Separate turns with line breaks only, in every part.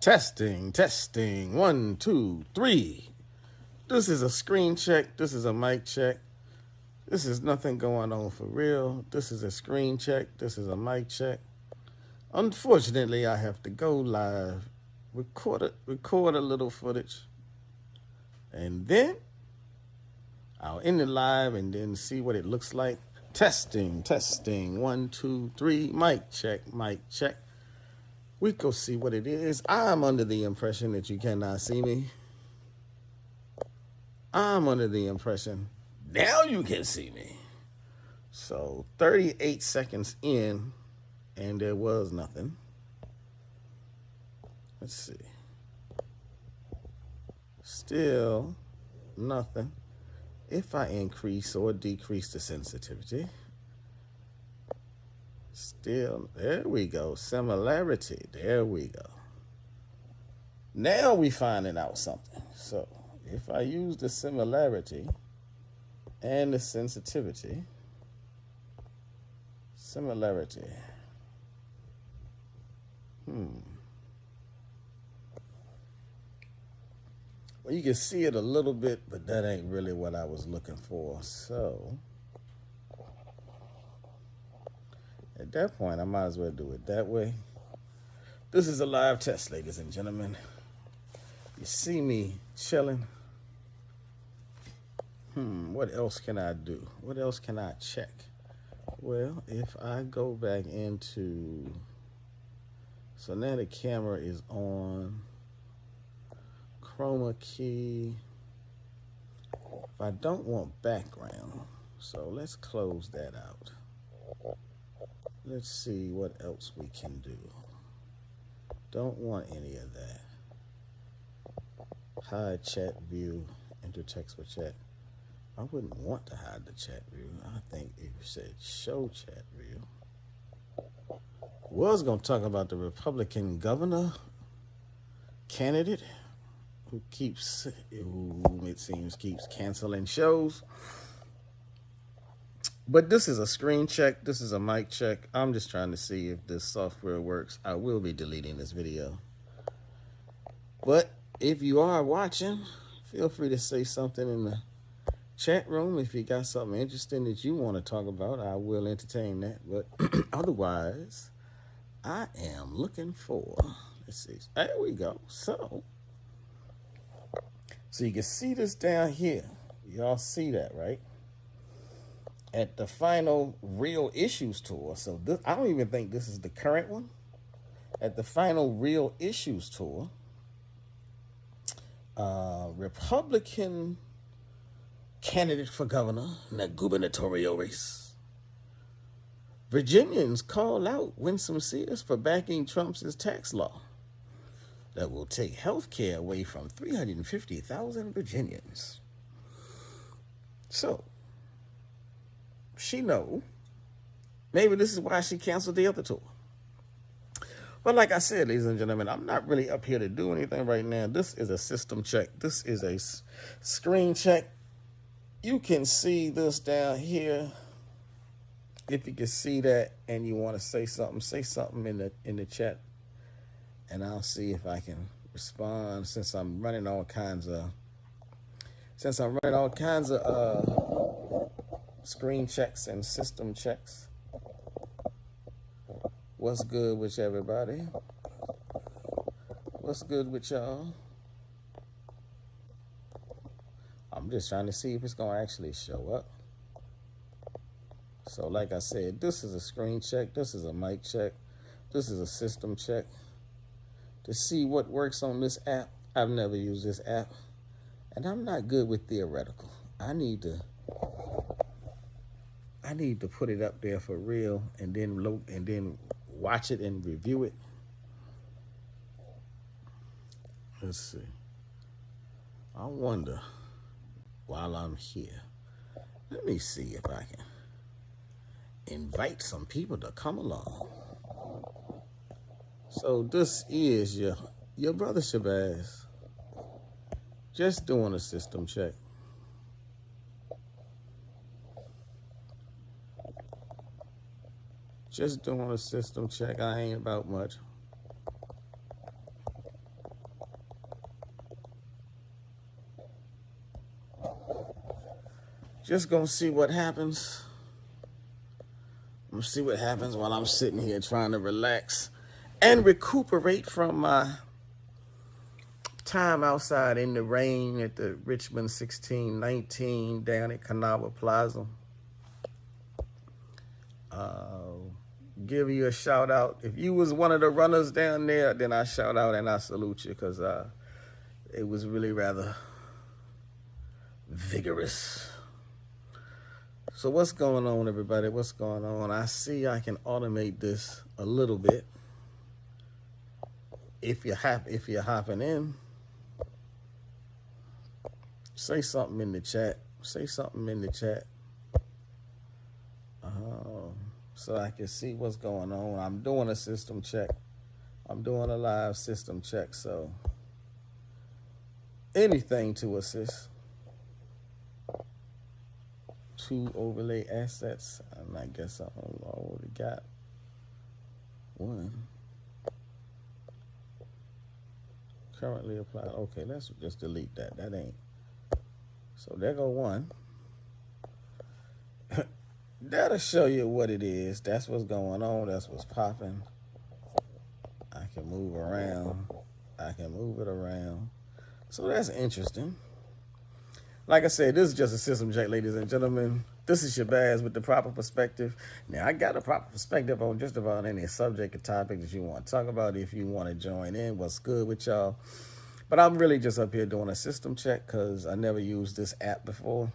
Testing, testing, 1, 2, 3. This is a screen check. This is a mic check. This is nothing going on for real. This is a screen check. This is a mic check. Unfortunately, I have to go live, record a little footage, and then I'll end it live and then see what it looks like. Testing, testing, 1, 2, 3, mic check, mic check. We go see what it is. I'm under the impression that you cannot see me. I'm under the impression now you can see me. So 38 seconds in, and there was nothing. Let's see. Still nothing. If I increase or decrease the sensitivity, still, there we go. Similarity, there we go. Now we finding out something. So if I use the similarity and the sensitivity, similarity, well, you can see it a little bit, but that ain't really what I was looking for. So at that point, I might as well do it that way. This is a live test, ladies and gentlemen. You see me chilling. What else can I do? What else can I check? Well, if I go back into, so now the camera is on, chroma key. If I don't want background, so let's close that out. Let's see what else we can do. Don't want any of that. Hide chat view, enter text for chat. I wouldn't want to hide the chat view. I think if you said show chat view. Was going to talk about the Republican governor candidate who it seems keeps canceling shows. But this is a screen check. This is a mic check. I'm just trying to see if this software works. I will be deleting this video. But if you are watching, feel free to say something in the chat room. If you got something interesting that you want to talk about, I will entertain that. But otherwise, I am looking for, let's see. There we go. So you can see this down here. Y'all see that, right? At the final Real Issues tour. So this, I don't even think this is the current one. At the final Real Issues tour, Republican candidate for governor in the gubernatorial race. Virginians call out Winsome Sears for backing Trump's tax law that will take health care away from 350,000 Virginians. So she know. Maybe this is why she canceled the other tour. But like I said, ladies and gentlemen, I'm not really up here to do anything right now. This is a system check. This is a screen check. You can see this down here. If you can see that and you want to say something in the chat, and I'll see if I can respond. Since I'm running all kinds of screen checks and system checks. What's good with everybody? What's good with y'all? I'm just trying to see if it's gonna actually show up. So like I said, this is a screen check, this is a mic check, this is a system check. To see what works on this app, I've never used this app, and I'm not good with theoretical. I need to put it up there for real, and then watch it and review it. Let's see. I wonder, while I'm here, let me see if I can invite some people to come along. So this is your brother Shabazz, just doing a system check. Just doing a system check. I ain't about much. Just gonna see what happens. I'm gonna see what happens while I'm sitting here trying to relax and recuperate from my time outside in the rain at the Richmond 1619 down at Convo Plaza. Give you a shout out. If you was one of the runners down there, then I shout out and I salute you, because it was really rather vigorous. So what's going on, everybody? What's going on? I see I can automate this a little bit. If you're hopping in, say something in the chat. Say something in the chat. So I can see what's going on. I'm doing a system check. I'm doing a live system check. So anything to assist. 2 overlay assets. And I guess I already got 1. Currently applied. Okay, let's just delete that. That ain't. So there go 1. That'll show you what it is. That's what's going on. That's what's popping. I can move around. I can move it around. So that's interesting. Like I said, this is just a system check, ladies and gentlemen. This is Shabazz with the proper perspective. Now, I got a proper perspective on just about any subject or topic that you want to talk about. If you want to join in, what's good with y'all. But I'm really just up here doing a system check because I never used this app before.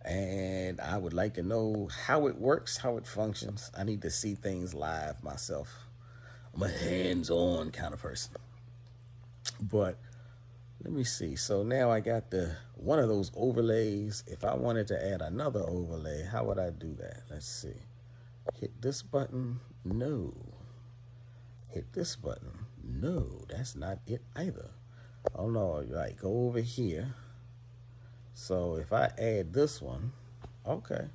And I would like to know how it works, how it functions. I need to see things live myself. I'm a hands-on kind of person. But let me see. So now I got one of those overlays. If I wanted to add another overlay, how would I do that? Let's see. Hit this button. No. Hit this button. No, that's not it either. Oh no, right. Go over here. So if I add this one, okay,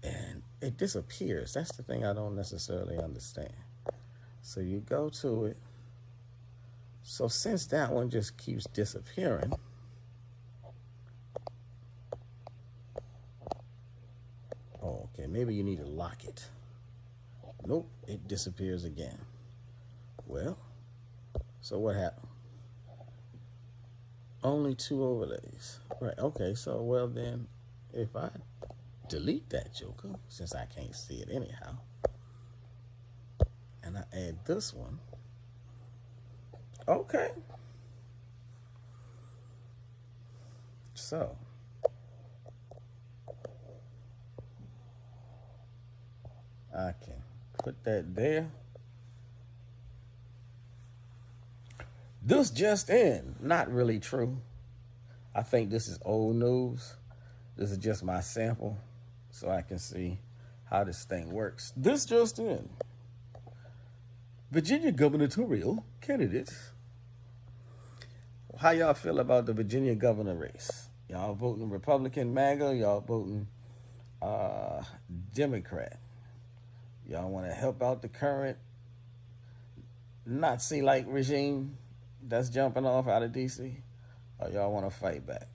and it disappears. That's the thing I don't necessarily understand. So you go to it. So since that one just keeps disappearing, oh, okay, maybe you need to lock it. Nope, it disappears again. Well, so what happened? Only 2 overlays. Right, okay, so well then, if I delete that joker, since I can't see it anyhow, and I add this one, okay. So, I can put that there. This just in, not really true. I think this is old news. This is just my sample so I can see how this thing works. This just in. Virginia gubernatorial candidates. How y'all feel about the Virginia governor race? Y'all voting Republican, Maga? Y'all voting Democrat? Y'all want to help out the current Nazi-like regime that's jumping off out of D.C.? Or y'all want to fight back?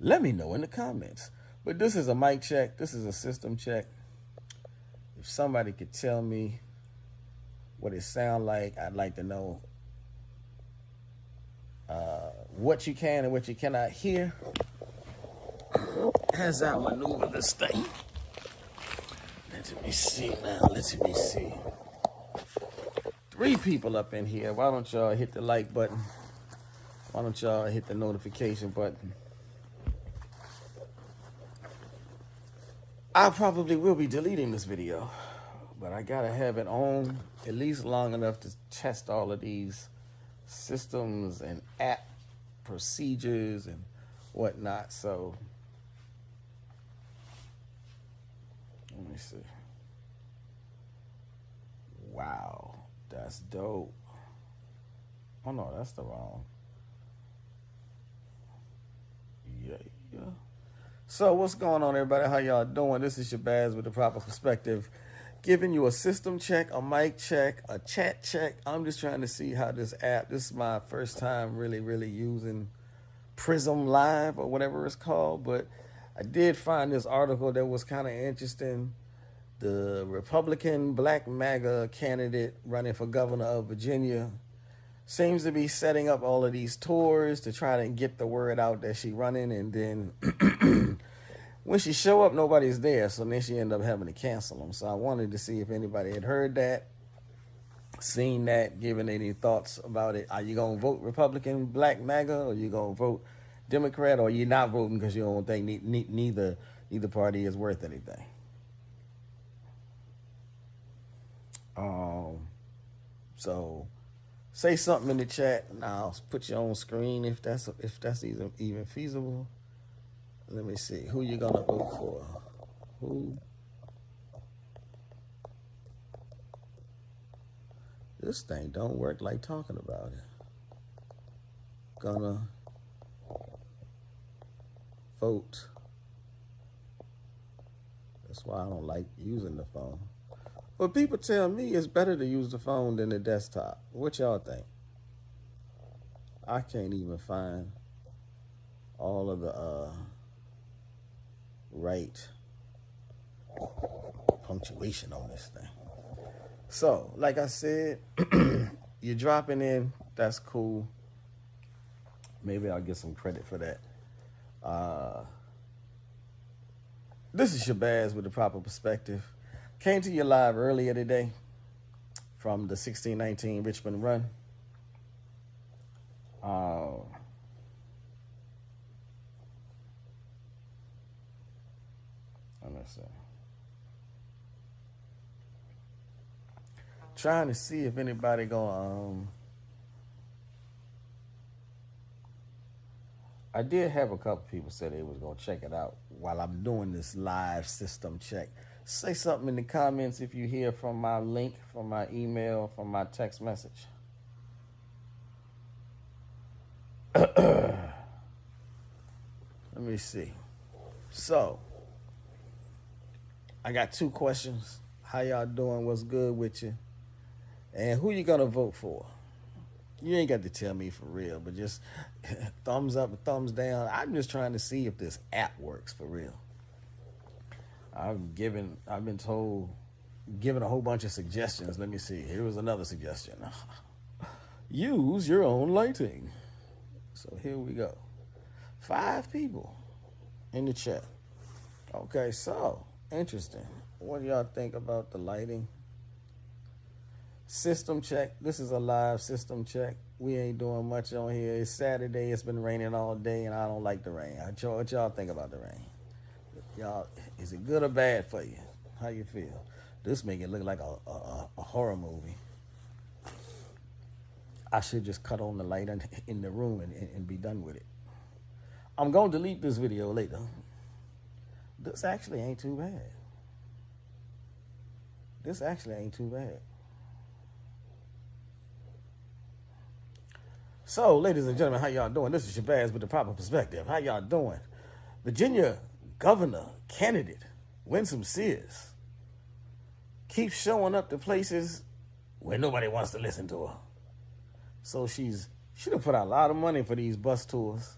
Let me know in the comments. But this is a mic check. This is a system check. If somebody could tell me what it sounds like, I'd like to know what you can and what you cannot hear as I maneuver this thing. Let me see now. Let me see. 3 people up in here. Why don't y'all hit the like button? Why don't y'all hit the notification button? I probably will be deleting this video, but I gotta have it on at least long enough to test all of these systems and app procedures and whatnot. So let me see. Wow, that's dope. Oh no, that's the wrong. Yeah. So what's going on, everybody? How y'all doing? This is Shabazz with the proper perspective, giving you a system check, a mic check, a chat check. I'm just trying to see how this app, this is my first time really using Prism Live or whatever it's called, but I did find this article that was kind of interesting. The Republican Black Maga candidate running for governor of Virginia seems to be setting up all of these tours to try to get the word out that she's running, and then when she show up, nobody's there, so then she ended up having to cancel them. So I wanted to see if anybody had heard that, seen that, given any thoughts about it. Are you going to vote Republican Black MAGA, or you going to vote Democrat, or you not voting because you don't think neither party is worth anything? So say something in the chat, and I'll put you on screen if that's even feasible. Let me see. Who you gonna vote for? Who? This thing don't work like talking about it. Gonna vote. That's why I don't like using the phone. But people tell me it's better to use the phone than the desktop. What y'all think? I can't even find all of the right punctuation on this thing. So, like I said, you're dropping in. That's cool. Maybe I'll get some credit for that. This is Shabazz with the proper perspective. Came to you live earlier today from the 1619 Richmond Run. Let me see. Trying to see if anybody gonna. I did have a couple people say they was gonna check it out while I'm doing this live system check. Say something in the comments if you hear from my link, from my email, from my text message. Let me see. So, I got 2 questions. How y'all doing? What's good with you? And who you gonna vote for? You ain't got to tell me for real, but just thumbs up and thumbs down. I'm just trying to see if this app works for real. I've been given a whole bunch of suggestions. Let me see. Here was another suggestion. Use your own lighting. So here we go. 5 people in the chat. Okay, so interesting. What do y'all think about the lighting? System check. This is a live system check. We ain't doing much on here. It's Saturday. It's been raining all day, and I don't like the rain. What y'all think about the rain? Y'all, is it good or bad for you? How you feel? This make it look like a horror movie. I should just cut on the light in the room and be done with it. I'm going to delete this video later. This actually ain't too bad. This actually ain't too bad. So, ladies and gentlemen, how y'all doing? This is Shabazz with the proper perspective. How y'all doing? Virginia governor candidate Winsome Sears keeps showing up to places where nobody wants to listen to her. So she done put out a lot of money for these bus tours,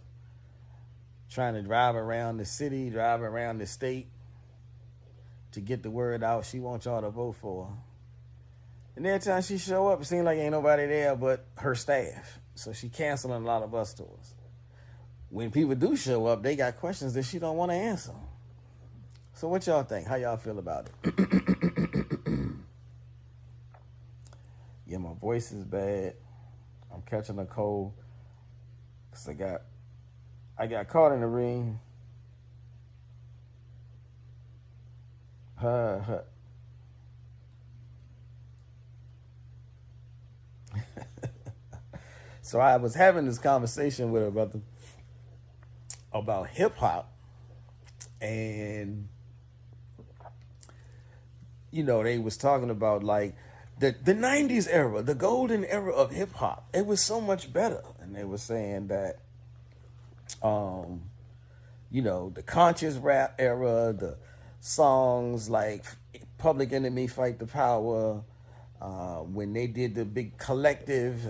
trying to drive around the city, drive around the state to get the word out. She wants y'all to vote for her. And every time she show up, it seems like ain't nobody there but her staff. So she canceling a lot of bus tours. When people do show up, they got questions that she don't want to answer. So what y'all think? How y'all feel about it? Yeah, my voice is bad. I'm catching a cold because I got caught in the ring. So I was having this conversation with her about hip hop, and they was talking about like the 90s era, the golden era of hip hop. It was so much better, and they were saying that the conscious rap era, the songs like Public Enemy, Fight the Power, When they did the big collective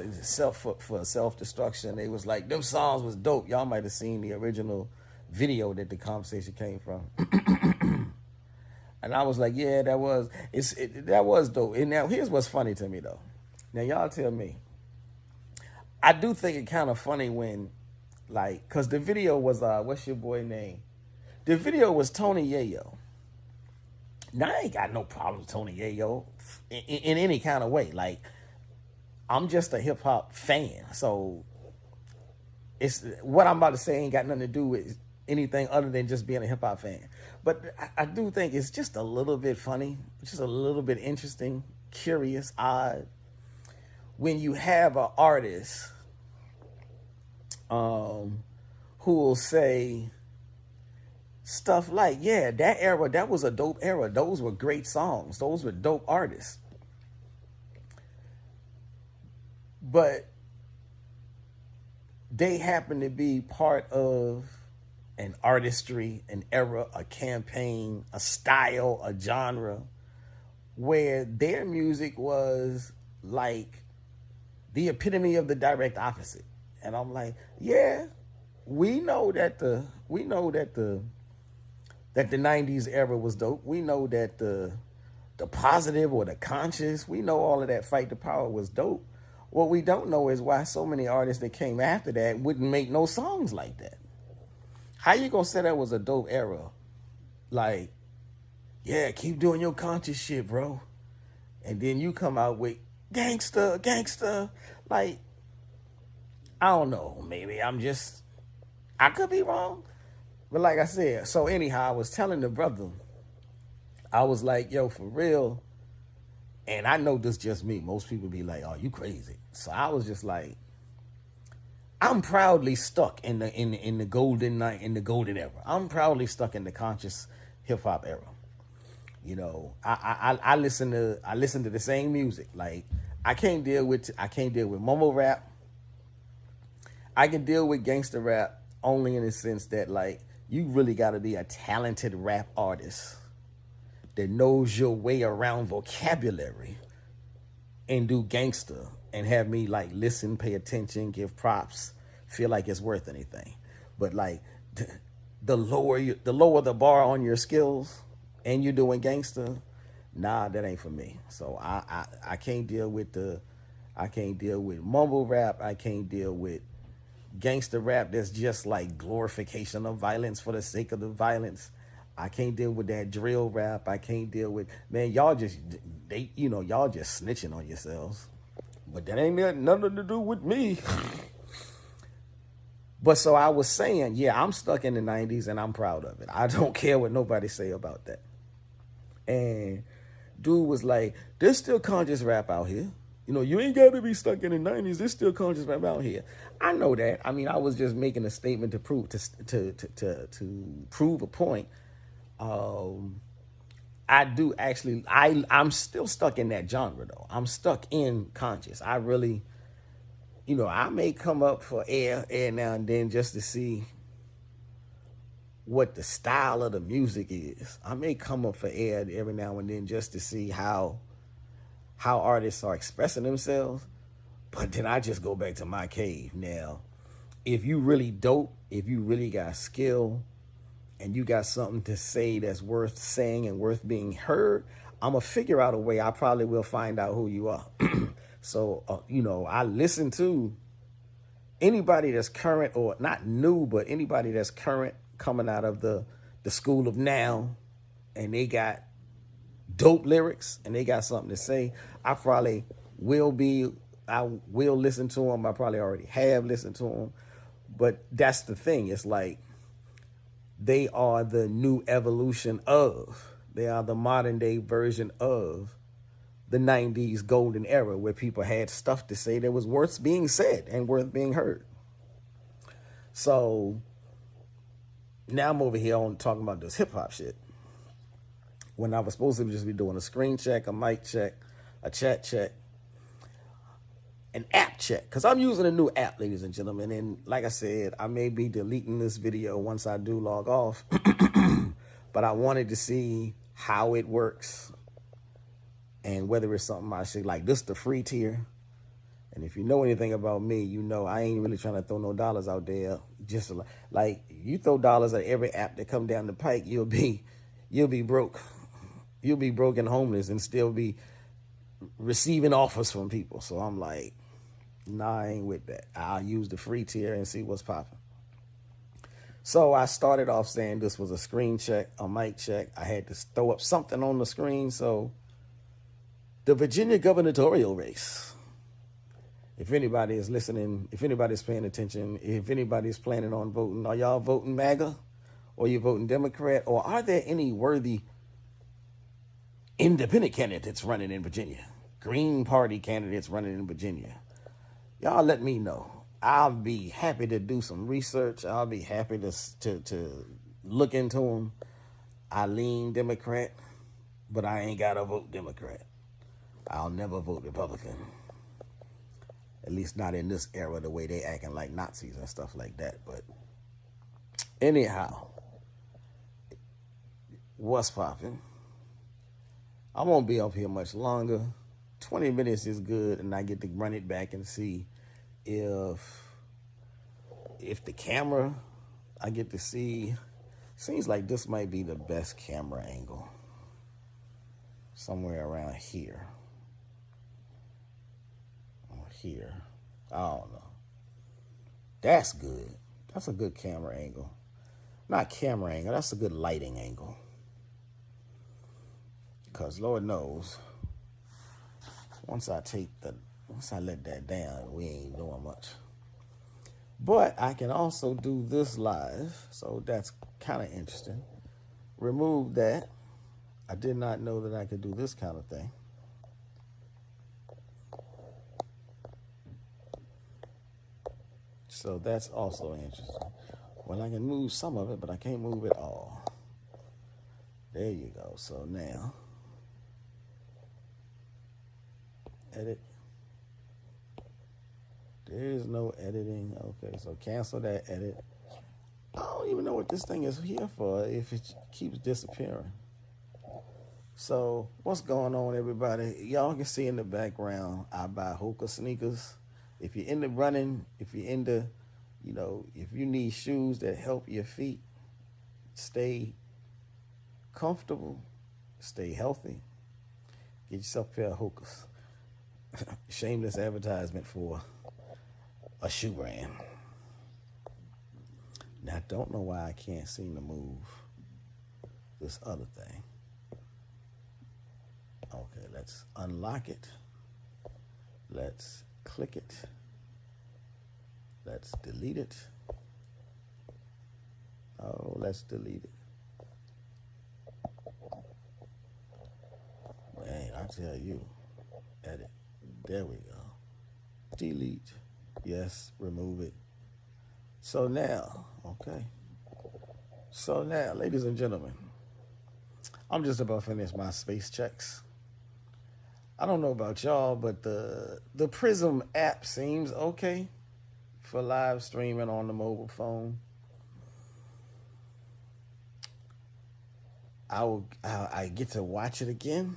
for self-destruction, they was like, them songs was dope. Y'all might have seen the original video that the conversation came from. And I was like, yeah, that was dope. And now here's what's funny to me though. Now y'all tell me. I do think it kind of funny when, like, cause the video was what's your boy name? The video was Tony Yayo. Now I ain't got no problem with Tony Yayo in any kind of way. Like, I'm just a hip hop fan, so it's what I'm about to say ain't got nothing to do with anything other than just being a hip hop fan. But I do think it's just a little bit funny, just a little bit interesting, curious, odd, when you have an artist who will say stuff like, yeah, that era, that was a dope era. Those were great songs. Those were dope artists. But they happen to be part of an artistry, an era, a campaign, a style, a genre, where their music was like the epitome of the direct opposite. And I'm like, yeah, we know that the 90s era was dope. We know that the positive or the conscious, we know all of that fight the power was dope. What we don't know is why so many artists that came after that wouldn't make no songs like that. How you gonna say that was a dope era? Like, yeah, keep doing your conscious shit, bro. And then you come out with gangster. Like, I don't know, maybe I could be wrong. But like I said, so anyhow, I was telling the brother, I was like, yo, for real. And I know this just me. Most people be like, oh, you crazy. So I was just like, I'm proudly stuck in the golden era. I'm proudly stuck in the conscious hip hop era. You know, I listen to the same music. Like, I can't deal with mumble rap. I can deal with gangster rap only in the sense that, like, you really got to be a talented rap artist that knows your way around vocabulary and do gangster and have me like listen, pay attention, give props, feel like it's worth anything. But like the lower the bar on your skills and you're doing gangster, nah, that ain't for me. So I can't deal with mumble rap. I can't deal with gangster rap that's just like glorification of violence for the sake of the violence. I can't deal with that drill rap. I can't deal with, man, y'all just snitching on yourselves. But that ain't got nothing to do with me. But so I was saying, yeah, I'm stuck in the 90s and I'm proud of it. I don't care what nobody say about that. And dude was like, there's still conscious rap out here. You know, you ain't got to be stuck in the 90s. There's still conscious rap out here. I know that. I mean, I was just making a statement to prove a point. I'm still stuck in that genre though. I'm stuck in conscious. I really, you know, I may come up for air now and then just to see what the style of the music is. I may come up for air every now and then just to see how artists are expressing themselves. But then I just go back to my cave. Now, if you really dope, if you really got skill, and you got something to say that's worth saying and worth being heard, I'm going to figure out a way. I probably will find out who you are. So, you know, I listen to anybody that's current, or not new, but anybody that's current coming out of the school of now, and they got dope lyrics and they got something to say. I will listen to them. I probably already have listened to them. But that's the thing. It's like, they are the new evolution of, they are the modern day version of the 90s golden era, where people had stuff to say that was worth being said and worth being heard. So now I'm over here on talking about this hip hop shit, when I was supposed to just be doing a screen check, a mic check, a chat check, an app check, because I'm using a new app, ladies and gentlemen. And like I said, I may be deleting this video once I do log off, but I wanted to see how it works And whether it's something I say, like this the free tier. And if you know anything about me, you know I ain't really trying to throw no dollars out there. Just like you throw dollars at every app that come down the pike, you'll be broke. You'll be broke and homeless and still be receiving offers from people. So I'm like, nah, I ain't with that. I'll use the free tier and see what's popping. So I started off saying this was a screen check, a mic check. I had to throw up something on the screen. So the Virginia gubernatorial race. If anybody is listening, if anybody's paying attention, if anybody's planning on voting, are y'all voting MAGA or you voting Democrat? Or are there any worthy independent candidates running in Virginia? Green Party candidates running in Virginia? Y'all let me know. I'll be happy to do some research. I'll be happy to look into them. I lean Democrat, but I ain't got to vote Democrat. I'll never vote Republican. At least not in this era, the way they acting like Nazis and stuff like that. But anyhow, what's popping? I won't be up here much longer. 20 minutes is good, and I get to run it back and see if the camera I get to see, seems like this might be the best camera angle. Somewhere around here. Here. I don't know. That's good. That's a good camera angle. Not camera angle, that's a good lighting angle. Because Lord knows, once I let that down, we ain't doing much. But I can also do this live, so that's kind of interesting. Remove that. I did not know that I could do this kind of thing. So that's also interesting. Well, I can move some of it, but I can't move it all. There you go. So now, edit. There is no editing. Okay, so cancel that edit. I don't even know what this thing is here for if it keeps disappearing. So what's going on, everybody? Y'all can see in the background, I buy Hoka sneakers. If you're into running, if you're into, if you need shoes that help your feet stay comfortable, stay healthy, get yourself a pair of Hokas. Shameless advertisement for a shoe brand. Now, I don't know why I can't seem to move this other thing. Okay, let's unlock it. Let's click it. Let's delete it. Oh, let's delete it. Man, I tell you. Edit. There we go. Delete. Yes, remove it. So now, okay. So now, ladies and gentlemen, I'm just about to finish my space checks. I don't know about y'all, but the Prism app seems okay for live streaming on the mobile phone. I get to watch it again,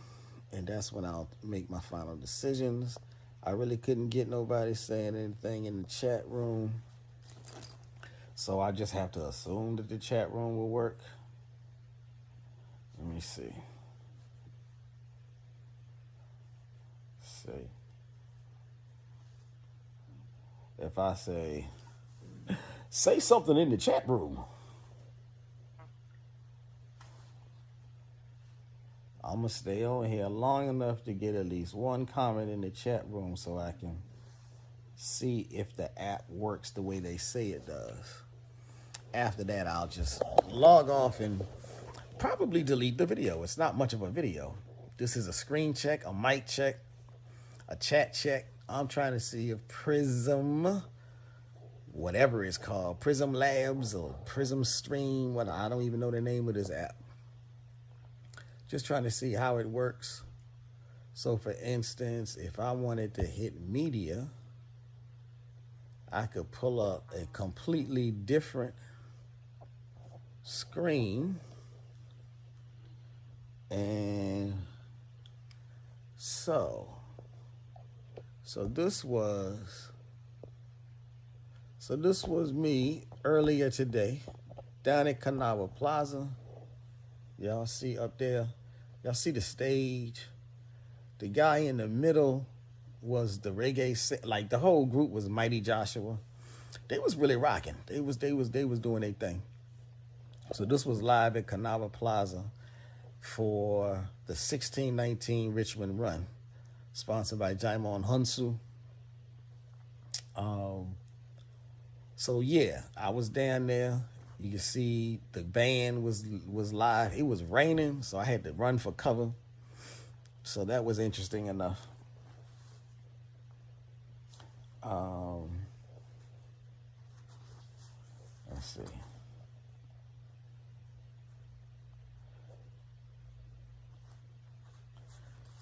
and that's when I'll make my final decisions. I really couldn't get nobody saying anything in the chat room, so I just have to assume that the chat room will work. Let me see. If I say something in the chat room, I'm going to stay on here long enough to get at least one comment in the chat room so I can see if the app works the way they say it does. After that, I'll just log off and probably delete the video. It's not much of a video. This is a screen check, a mic check, a chat check. I'm trying to see if Prism, whatever it's called, Prism Labs or Prism Stream, I don't even know the name of this app. Just trying to see how it works. So for instance, if I wanted to hit media, I could pull up a completely different screen and So this was me earlier today down at Kanawha Plaza. Y'all see up there? Y'all see the stage? The guy in the middle was the reggae, like the whole group was Mighty Joshua. They was really rocking. They was doing their thing. So this was live at Kanawha Plaza for the 1619 Richmond Run, sponsored by Jaimon Hunsu. So yeah, I was down there. You can see the band was live. It was raining, so I had to run for cover. So that was interesting enough. Let's see.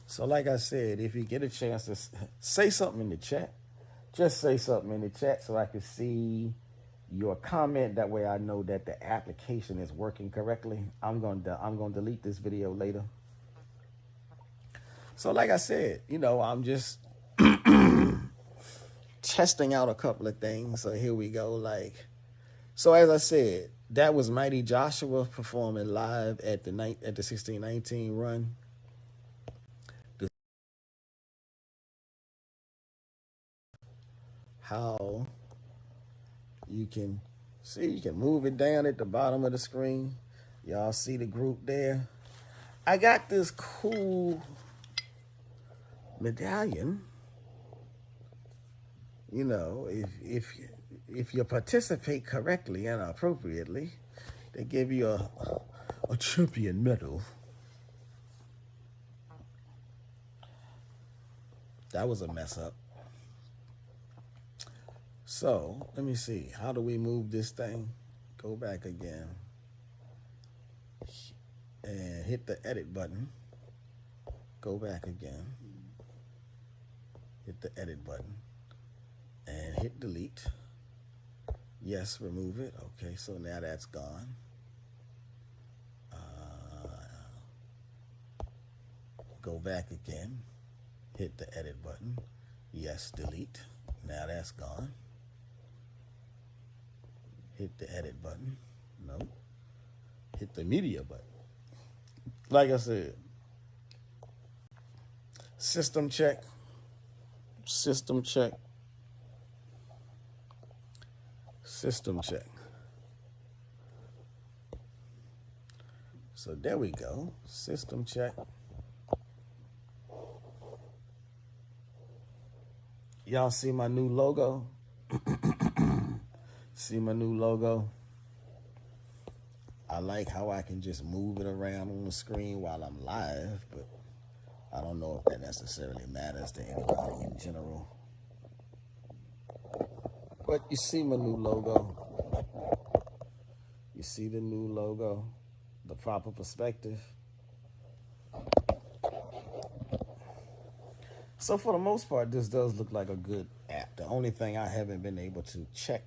So like I said, if you get a chance to say something in the chat, just say something in the chat so I can see your comment. That way I know that the application is working correctly. I'm going to delete this video later. So like I said, you know, I'm just testing out a couple of things. So here we go. So as I said, that was Mighty Joshua performing live at the 1619 run. How you can see, you can move it down at the bottom of the screen. Y'all see the group there. I got this cool medallion. You know, if you participate correctly and appropriately, they give you a champion medal. That was a mess up. So let me see. How do we move this thing? Go back again and hit the edit button. Go back again. Hit the edit button and hit delete. Yes, remove it. Okay, so now that's gone. Go back again. Hit the edit button. Yes, delete. Now that's gone. Hit the edit button. No. Hit the media button. Like I said, system check. System check. System check. So there we go. System check. Y'all see my new logo? See my new logo? I like how I can just move it around on the screen while I'm live, but I don't know if that necessarily matters to anybody in general. But you see my new logo. You see the new logo, the proper perspective. So for the most part, this does look like a good app. The only thing I haven't been able to check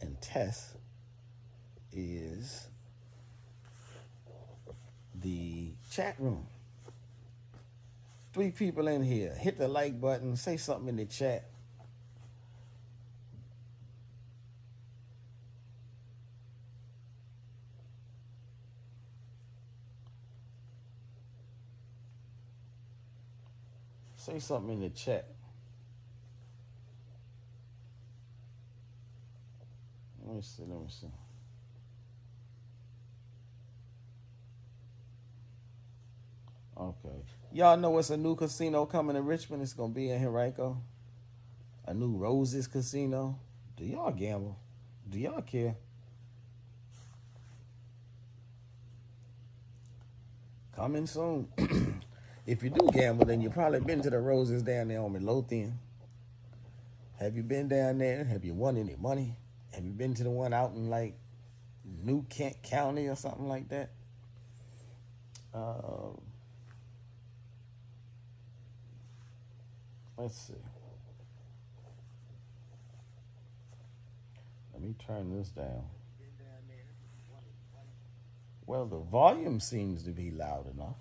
and test is the chat room. 3 people in here. Hit the like button. Say something in the chat. Say something in the chat. Let me see. Okay. Y'all know it's a new casino coming to Richmond. It's going to be in Henrico. A new Roses Casino. Do y'all gamble? Do y'all care? Coming soon. If you do gamble, then you probably been to the Roses down there on Midlothian. Have you been down there? Have you won any money? Have you been to the one out in like New Kent County or something like that? Let's see. Let me turn this down. Well, the volume seems to be loud enough.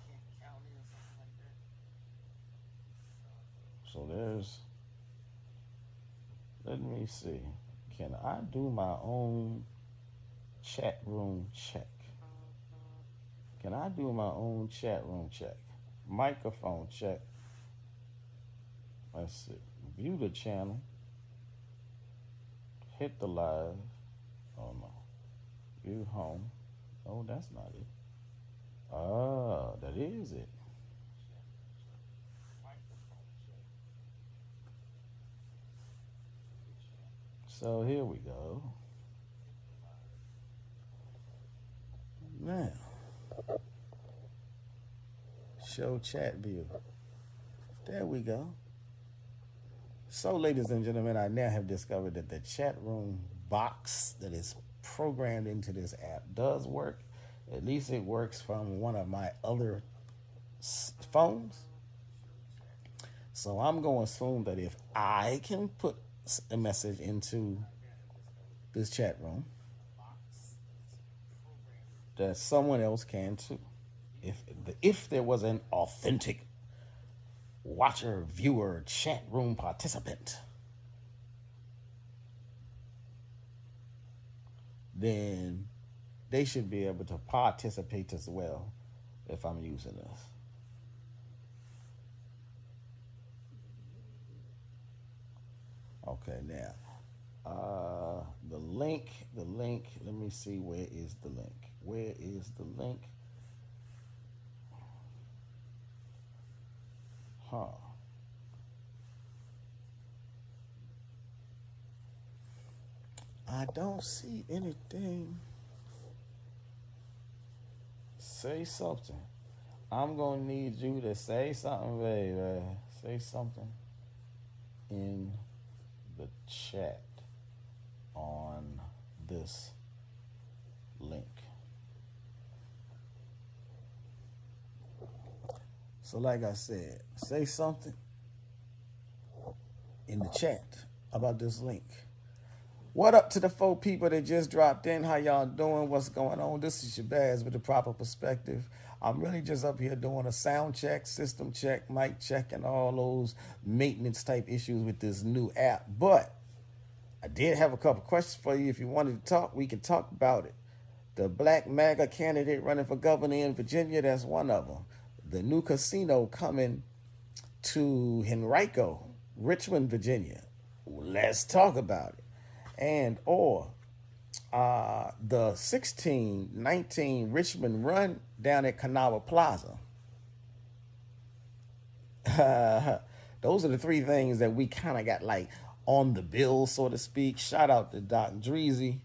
So there's, let me see. Can I do my own chat room check? Can I do my own chat room check? Microphone check. Let's see. View the channel. Hit the live. Oh no. View home. Oh, that's not it. Ah, that is it. So here we go. Now, show chat view. There we go. So, ladies and gentlemen, I now have discovered that the chat room box that is programmed into this app does work. At least it works from one of my other phones. So I'm going to assume that if I can put a message into this chat room, that someone else can too. If there was an authentic watcher, viewer, chat room participant, then they should be able to participate as well if I'm using this. Okay, now, the link, let me see, where is the link? Huh. I don't see anything. Say something. I'm gonna need you to say something, baby. Say something in the chat on this link. So like I said, say something in the chat about this link. What up to the 4 people that just dropped in? How y'all doing? What's going on? This is Shabazz with the proper perspective. I'm really just up here doing a sound check, system check, mic check, and all those maintenance type issues with this new app. But I did have a couple questions for you. If you wanted to talk, we can talk about it. The black Maga candidate running for governor in Virginia, that's one of them. The new casino coming to Henrico, Richmond, Virginia. Let's talk about it. And or the 1619 Richmond run down at Kanawha Plaza. Those are the 3 things that we kind of got like on the bill, so to speak. Shout out to Doc Dreezy.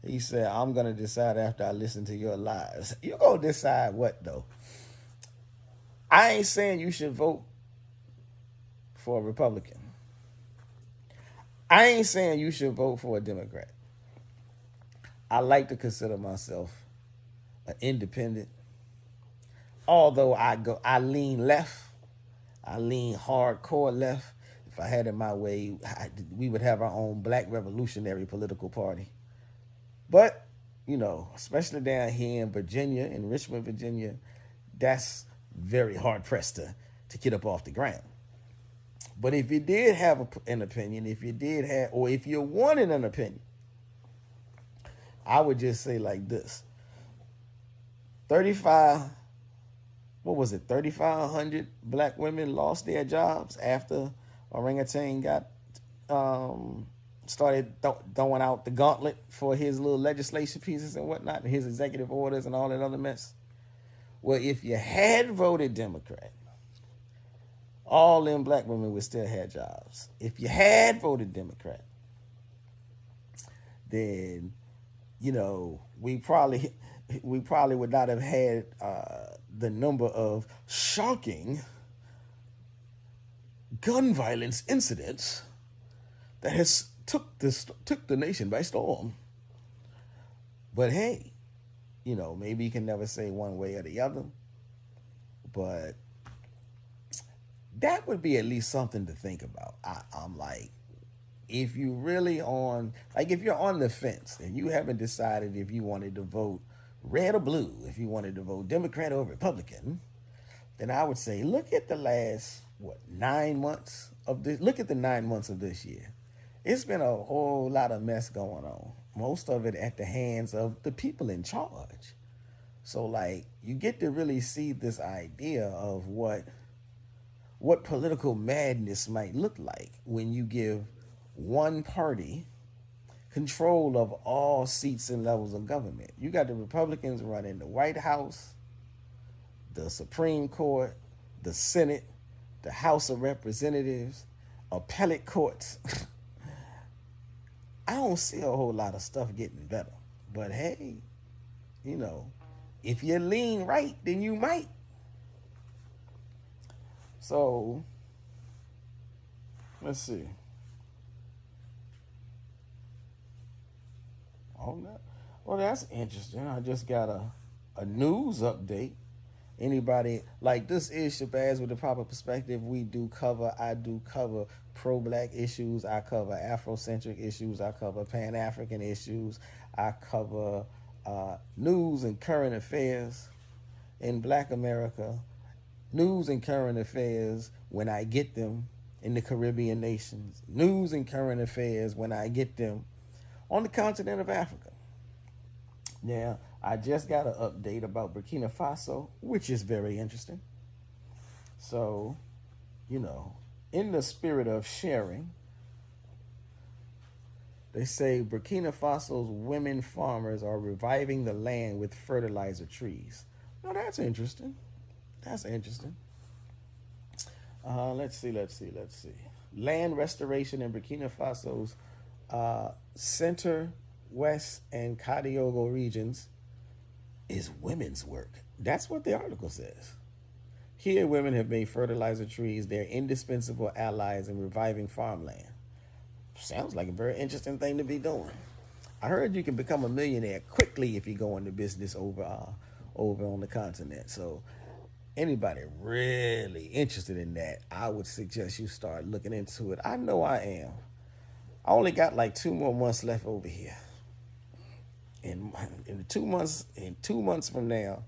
He said, I'm going to decide after I listen to your lives. You going to decide what, though? I ain't saying you should vote for a Republican. I ain't saying you should vote for a Democrat. I like to consider myself an independent. Although I lean left. I lean hardcore left. If I had it my way, we would have our own black revolutionary political party. But, you know, especially down here in Virginia, in Richmond, Virginia, that's very hard pressed to get up off the ground. But if you did have an opinion, if you're wanting an opinion, I would just say like this. 3,500 black women lost their jobs after Orangutan got started throwing out the gauntlet for his little legislation pieces and whatnot, and his executive orders and all that other mess. Well, if you had voted Democrat, all them black women would still have jobs. If you had voted Democrat, then, you know, we probably would not have had the number of shocking gun violence incidents that has took the nation by storm. But hey, you know, maybe you can never say one way or the other, but that would be at least something to think about. I'm like, if you really if you're on the fence and you haven't decided if you wanted to vote red or blue, if you wanted to vote Democrat or Republican, then I would say look at the last, 9 months of this, look at the 9 months of this year. It's been a whole lot of mess going on. Most of it at the hands of the people in charge. So like you get to really see this idea of what political madness might look like when you give one party control of all seats and levels of government. You got the Republicans running the White House, the Supreme Court, the Senate, the House of Representatives, appellate courts. I don't see a whole lot of stuff getting better. But hey, you know, if you lean right, then you might. So, let's see. Oh, no. Well, that's interesting. I just got a news update. Anybody, like, this is Shabazz with the proper perspective. I do cover pro-black issues. I cover Afrocentric issues. I cover Pan-African issues. I cover news and current affairs in Black America. News and current affairs when I get them in the Caribbean nations. News and current affairs when I get them on the continent of Africa. Now, I just got an update about Burkina Faso, which is very interesting. So, you know, in the spirit of sharing, they say Burkina Faso's women farmers are reviving the land with fertilizer trees. Now, that's interesting. That's interesting. Let's see. Land restoration in Burkina Faso's center, west, and Kadiogo regions is women's work. That's what the article says. Here, women have made fertilizer trees their indispensable allies in reviving farmland. Sounds like a very interesting thing to be doing. I heard you can become a millionaire quickly if you go into business over on the continent. So anybody really interested in that, I would suggest you start looking into it. I know I am. I only got like 2 more months left over here. In 2 months from now,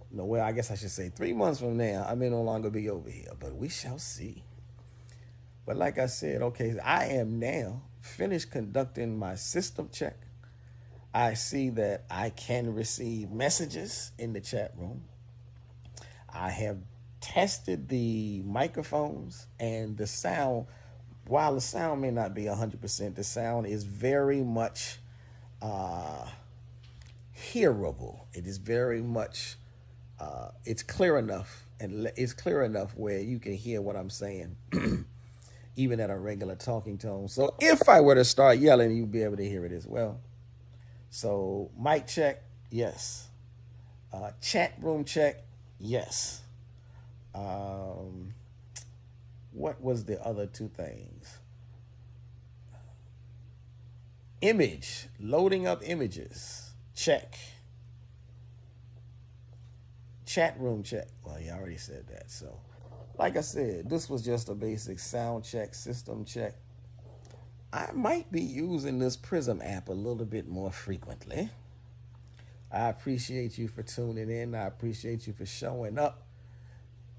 no, well, I guess I should say 3 months from now, I may no longer be over here, but we shall see. But like I said, okay, I am now finished conducting my system check. I see that I can receive messages in the chat room. I have tested the microphones and the sound. While the sound may not be 100%, the sound is very much hearable. It is very much, it's clear enough, and it's clear enough where you can hear what I'm saying, even at a regular talking tone. So if I were to start yelling, you'd be able to hear it as well. So mic check, yes. Chat room check, yes. What was the other two things? Image, loading up images, check. Chat room check. Well, you already said that. So, like I said, this was just a basic sound check, system check. I might be using this Prism app a little bit more frequently. I appreciate you for tuning in. I appreciate you for showing up.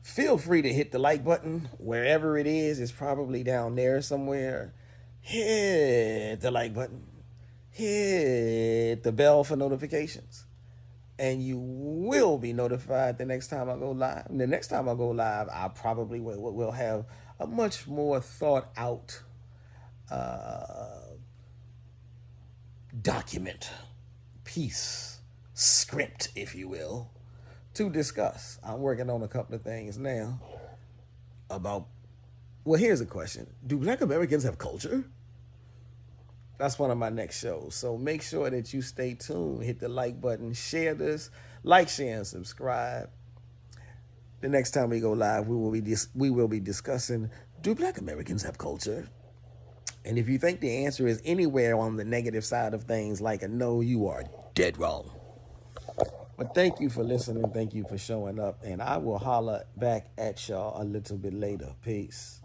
Feel free to hit the like button wherever it is. It's probably down there somewhere. Hit the like button. Hit the bell for notifications. And you will be notified the next time I go live. And the next time I go live, I probably will have a much more thought out document, piece, script, if you will, to discuss. I'm working on a couple of things now about, well, here's a question. Do Black Americans have culture? That's one of my next shows. So make sure that you stay tuned. Hit the like button. Share this. Like, share, and subscribe. The next time we go live, we will be discussing, do Black Americans have culture? And if you think the answer is anywhere on the negative side of things, like a no, you are dead wrong. But thank you for listening. Thank you for showing up. And I will holler back at y'all a little bit later. Peace.